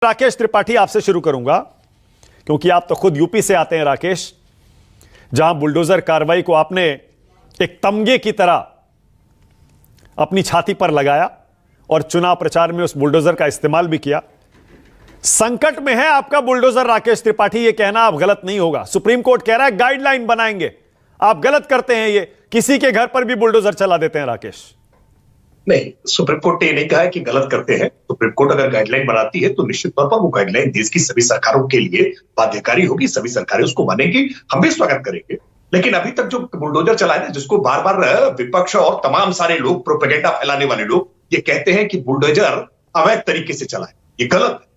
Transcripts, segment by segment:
राकेश त्रिपाठी, आपसे शुरू करूंगा क्योंकि आप तो खुद यूपी से आते हैं राकेश, जहां बुलडोजर कार्रवाई को आपने एक तमगे की तरह अपनी छाती पर लगाया और चुनाव प्रचार में उस बुलडोजर का इस्तेमाल भी किया। संकट में है आपका बुलडोजर राकेश त्रिपाठी, यह कहना अब गलत नहीं होगा। सुप्रीम कोर्ट कह रहा है गाइडलाइन बनाएंगे, आप गलत करते हैं, ये किसी के घर पर भी बुलडोजर चला देते हैं राकेश। नहीं, सुप्रीम कोर्ट ने ये नहीं कहा है कि गलत करते हैं। सुप्रीम कोर्ट अगर गाइडलाइन बनाती है तो निश्चित तौर पर वो गाइडलाइन देश की सभी सरकारों के लिए बाध्यकारी होगी, सभी सरकारें उसको मानेंगी, हम भी स्वागत करेंगे। लेकिन अभी तक जो बुलडोजर चला है, जिसको बार बार विपक्ष और तमाम सारे लोग, प्रोपेगेंडा फैलाने वाले लोग ये कहते हैं कि बुलडोजर अवैध तरीके से चला है, ये गलत है।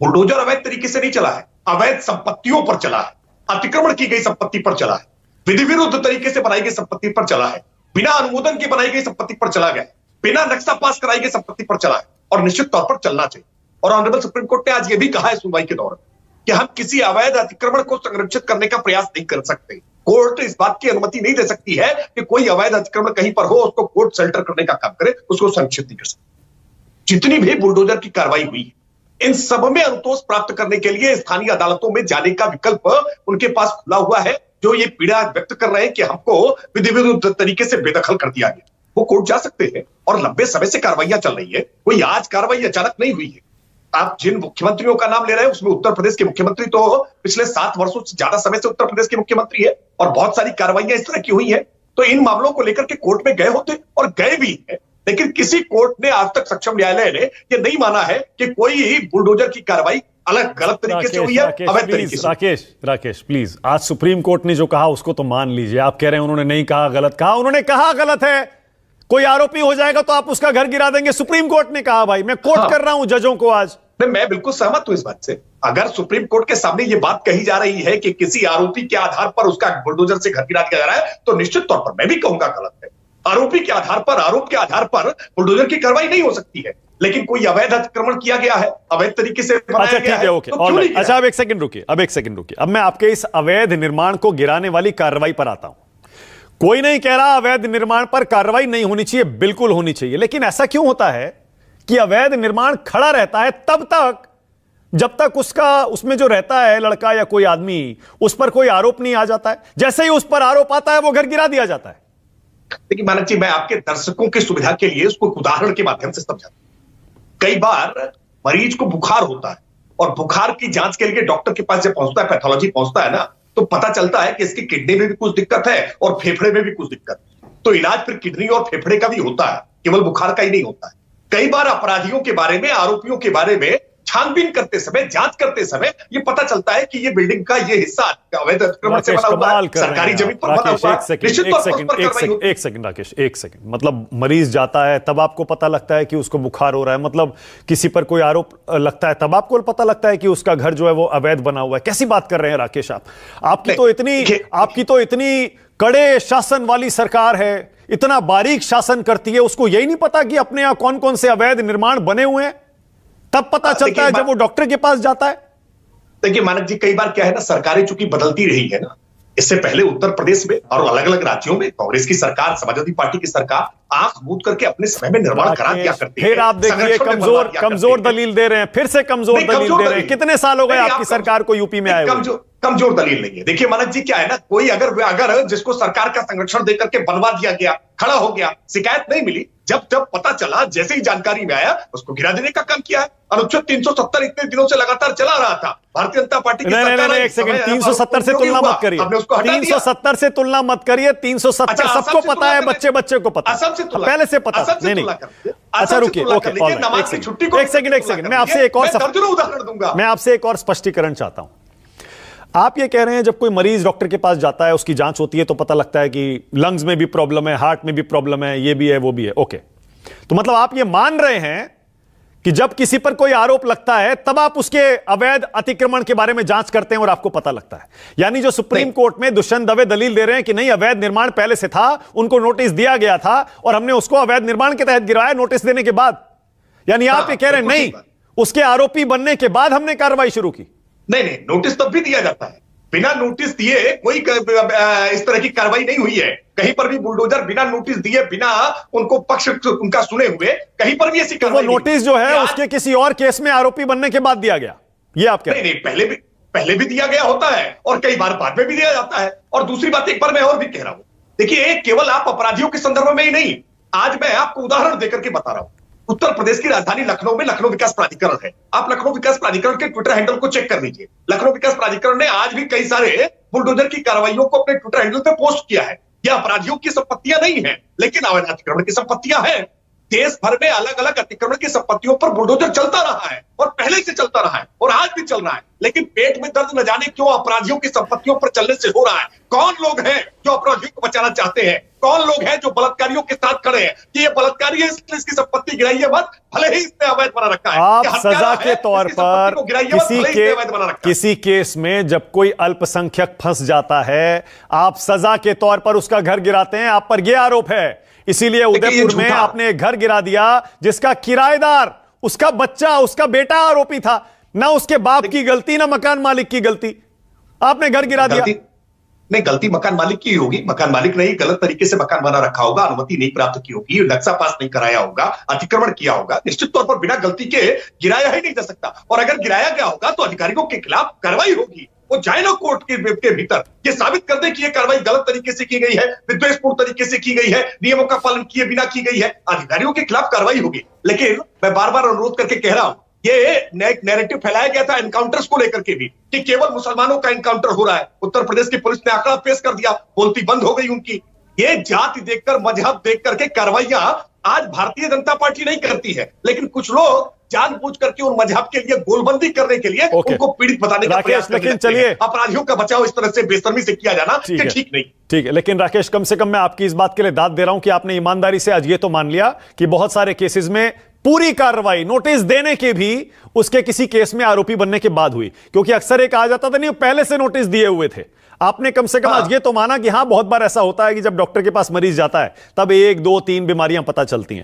बुलडोजर अवैध तरीके से नहीं चला है, अवैध संपत्तियों पर चला है, अतिक्रमण की गई संपत्ति पर चला है, विधि विरुद्ध तरीके से बनाई गई संपत्ति पर चला है, बिना अनुमोदन के बनाई गई संपत्ति पर चला गया, बिना नक्शा पास कराई गई संपत्ति पर चला है और निश्चित तौर पर चलना चाहिए। और ऑनरेबल सुप्रीम कोर्ट ने आज ये भी कहा है सुनवाई के दौरान कि हम किसी अवैध अतिक्रमण को संरक्षित करने का प्रयास नहीं कर सकते। कोर्ट इस बात की अनुमति नहीं दे सकती है कि कोई अवैध अतिक्रमण कहीं पर हो, उसको कोर्ट शेल्टर करने का काम करे, उसको संरक्षित नहीं कर सकती। जितनी भी बुलडोजर की कार्रवाई हुई है, इन सब में अनुतोष प्राप्त करने के लिए स्थानीय अदालतों में जाने का विकल्प उनके पास खुला हुआ है। जो ये पीड़ा व्यक्त कर रहे हैं कि हमको विधि विरुद्ध तरीके से बेदखल कर दिया गया, वो कोर्ट जा सकते हैं और लंबे समय से कार्रवाइयां चल रही है। कोई आज कार्रवाई अचानक नहीं हुई है। आप जिन मुख्यमंत्रियों का नाम ले रहे हैं उसमें उत्तर प्रदेश के मुख्यमंत्री तो पिछले 7 वर्षों से ज्यादा समय से उत्तर प्रदेश के मुख्यमंत्री है और बहुत सारी कार्रवाइयां इस तरह की हुई है। तो इन मामलों को लेकर के कोर्ट में गए होते और गए भी है, लेकिन किसी कोर्ट ने आज तक, सक्षम न्यायालय ने यह नहीं माना है कि कोई बुलडोजर की कार्रवाई अलग गलत तरीके से हुई है, अवैध तरीके से। राकेश प्लीज, आज सुप्रीम कोर्ट ने जो कहा उसको तो मान लीजिए। आप कह रहे हैं उन्होंने नहीं कहा गलत कहा, उन्होंने कहा गलत है। कोई आरोपी हो जाएगा तो आप उसका घर गिरा देंगे, सुप्रीम कोर्ट ने कहा। भाई मैं कोर्ट कर रहा हूं जजों को आज। मैं बिल्कुल सहमत हूं इस बात से। अगर सुप्रीम कोर्ट के सामने ये बात कही जा रही है कि किसी आरोपी के आधार पर उसका बुलडोजर से घर गिरा दिया जा रहा है, तो निश्चित तौर पर मैं भी कहूंगा गलत है। आरोपी के आधार पर, आरोप के आधार पर बुलडोजर की कार्रवाई नहीं हो सकती है। लेकिन कोई अवैध अतिक्रमण किया गया है, अवैध तरीके से बनाया गया है, ओके, अच्छा अब एक सेकंड रुकिए, अब मैं आपके इस अवैध निर्माण को गिराने वाली कार्रवाई पर आता हूं। कोई नहीं कह रहा अवैध निर्माण पर कार्रवाई नहीं होनी चाहिए, बिल्कुल होनी चाहिए। लेकिन ऐसा क्यों होता है कि अवैध निर्माण खड़ा रहता है तब तक जब तक उसमें जो रहता है लड़का या कोई आदमी, उस पर कोई आरोप नहीं आ जाता है? जैसे ही उस पर आरोप आता है वो घर गिरा दिया जाता है। देखिए मानक जी, मैं आपके दर्शकों की सुविधा के लिए उसको उदाहरण के माध्यम से समझाता हूं। कई बार मरीज को बुखार होता है और बुखार की जांच के लिए डॉक्टर के पास जब पहुंचता है, पैथोलॉजी पहुंचता है ना, तो पता चलता है कि इसकी किडनी में भी कुछ दिक्कत है और फेफड़े में भी कुछ दिक्कत है। तो इलाज फिर किडनी और फेफड़े का भी होता है, केवल बुखार का ही नहीं होता है। कई बार अपराधियों के बारे में, आरोपियों के बारे में छानबीन करते समय, जांच करते समय ये पता चलता है कि ये बिल्डिंग का ये हिस्सा अवैध अतिक्रमण से बना हुआ है, सरकारी जमीन पर बना हुआ है। एक सेकंड राकेश, एक सेकंड। मतलब मरीज जाता है तब आपको पता लगता है कि उसको बुखार हो रहा है? मतलब किसी पर कोई आरोप लगता है तब आपको पता लगता है कि उसका घर जो है वो अवैध बना हुआ है? कैसी बात कर रहे हैं राकेश आप? आपकी तो इतनी कड़े शासन वाली सरकार है, इतना बारीक शासन करती है, उसको यही नहीं पता कि अपने यहां कौन कौन से अवैध निर्माण बने हुए हैं? तब पता चलता है जब वो डॉक्टर के पास जाता है। देखिए मानक जी, कई बार क्या है ना, सरकारें चूंकि बदलती रही है ना, इससे पहले उत्तर प्रदेश में और अलग अलग राज्यों में कांग्रेस की सरकार, समाजवादी पार्टी की सरकार आंख मूंद करके अपने समय में निर्माण करा दिया करती है। फिर आप देखिए कमजोर दलील दे रहे हैं, फिर से कमजोर दलील दे रहे हैं। कितने साल हो गए आपकी सरकार को यूपी में आए हुए? कमजोर दलील नहीं है। देखिए मानक जी, क्या है ना, कोई अगर जिसको सरकार का संरक्षण देकर के बनवा दिया गया, खड़ा हो गया, शिकायत नहीं मिली, जब पता चला, जैसे ही जानकारी में आया, उसको गिरा देने का काम किया है। अनुच्छेद 370 इतने दिनों से लगातार चला रहा था। भारतीय जनता पार्टी की सरकार। एक सेकंड, 370 से तुलना मत करिए, 370 से तुलना मत करिए। 370 सबको पता है, बच्चे को पता है, पहले से पता। नहीं, अच्छा रुकिए, ओके, एक सेकंड, मैं आपसे एक और स्पष्टीकरण चाहता हूं। आप ये कह रहे हैं जब कोई मरीज डॉक्टर के पास जाता है, उसकी जांच होती है तो पता लगता है कि लंग्स में भी प्रॉब्लम है, हार्ट में भी प्रॉब्लम है, ये भी है, वो भी है। ओके, तो मतलब आप ये मान रहे हैं कि जब किसी पर कोई आरोप लगता है तब आप उसके अवैध अतिक्रमण के बारे में जांच करते हैं और आपको पता लगता है। यानी जो सुप्रीम कोर्ट में दुष्यंत दवे दलील दे रहे हैं कि नहीं, अवैध निर्माण पहले से था, उनको नोटिस दिया गया था और हमने उसको अवैध निर्माण के तहत गिराया नोटिस देने के बाद। यानी आप ये कह रहे हैं नहीं, उसके आरोपी बनने के बाद हमने कार्रवाई शुरू की? नहीं, नोटिस तब भी दिया जाता है। बिना नोटिस दिए कोई इस तरह की कार्रवाई नहीं हुई है। कहीं पर भी बुलडोजर बिना नोटिस दिए, बिना उनको पक्ष उनका सुने हुए कहीं पर भी ऐसी कार्रवाई। वो नोटिस जो है उसके किसी और केस में आरोपी बनने के बाद दिया गया, ये आप कह रहे हैं? नहीं, पहले भी दिया गया होता है और कई बार बाद में भी दिया जाता है। और दूसरी बात एक बार मैं और भी कह रहा हूं, देखिए केवल आप अपराधियों के संदर्भ में ही नहीं, आज मैं आपको उदाहरण देकर के बता रहा हूं। उत्तर प्रदेश की राजधानी लखनऊ में लखनऊ विकास प्राधिकरण है। आप लखनऊ विकास प्राधिकरण के ट्विटर हैंडल को चेक कर लीजिए। लखनऊ विकास प्राधिकरण ने आज भी कई सारे बुलडोजर की कार्रवाइयों को अपने ट्विटर हैंडल पे पोस्ट किया है। यह अपराधियों की संपत्तियां नहीं है, लेकिन अवैध अतिक्रमण की संपत्तियां हैं। देश भर में अलग अलग अतिक्रमण की संपत्तियों पर बुलडोजर चलता रहा है और पहले से चलता रहा है और आज भी चल रहा है, लेकिन पेट में दर्द न जाने क्यों अपराधियों की संपत्तियों पर चलने से हो रहा है। कौन लोग हैं जो अपराधियों को बचाना चाहते हैं? कौन लोग हैं जो बलात्कारियों के साथ खड़े हैं कि ये बलात्कारी है इसलिए इसकी संपत्ति गिराई है मत, भले ही इसने अवैध बना रखा है। आप सजा के तौर पर किसी केस में जब कोई अल्पसंख्यक फंस जाता है, आप सजा के तौर पर उसका घर गिराते हैं। आप पर यह आरोप है, इसीलिए उदयपुर में आपने एक घर गिरा दिया जिसका किराएदार, उसका बच्चा, उसका बेटा आरोपी था। ना उसके बाप की गलती, ना मकान मालिक की गलती, आपने घर गिरा दिया। नहीं, गलती मकान मालिक की होगी। मकान मालिक ने गलत तरीके से मकान बना रखा होगा, अनुमति नहीं प्राप्त की होगी, नक्शा पास नहीं कराया होगा, अतिक्रमण किया होगा। निश्चित तौर पर बिना गलती के गिराया ही नहीं जा सकता। और अगर गिराया गया होगा तो अधिकारियों के खिलाफ कार्रवाई होगी। वो जाए ना कोर्ट के भीतर, ये साबित कर दे कि ये कार्रवाई गलत तरीके से की गई है, विद्वेषपूर्ण तरीके से की गई है, नियमों का पालन किए बिना की गई है, अधिकारियों के खिलाफ कार्रवाई होगी। लेकिन मैं बार बार अनुरोध करके कह रहा हूं, ये नैरेटिव फैलाया गया था एनकाउंटर्स को लेकर के भी कि केवल मुसलमानों का एनकाउंटर हो रहा है। उत्तर प्रदेश की पुलिस ने आंकड़ा पेश कर दिया, बोलती बंद हो गई उनकी। ये जाति देखकर, मजहब देख करके कार्रवाइयां आज भारतीय जनता पार्टी नहीं करती है, लेकिन कुछ लोग जानबूझ करके उन मजहब के लिए गोलबंदी करने के लिए उनको पीड़ित बताने का प्रयास करते हैं। चलिए, अपराधियों का बचाव इस तरह से बेशर्मी से किया जाना ठीक नहीं। ठीक है, लेकिन राकेश, कम से कम मैं आपकी इस बात के लिए दाद दे रहा हूं कि आपने ईमानदारी से आज ये तो मान लिया कि बहुत सारे केसेस में पूरी कार्रवाई नोटिस देने के भी उसके किसी केस में आरोपी बनने के बाद हुई, क्योंकि अक्सर एक आ जाता था नहीं, पहले से नोटिस दिए हुए थे। आपने कम से कम आज ये तो माना कि हां, बहुत बार ऐसा होता है कि जब डॉक्टर के पास मरीज जाता है तब 1, 2, 3 बीमारियां पता चलती हैं।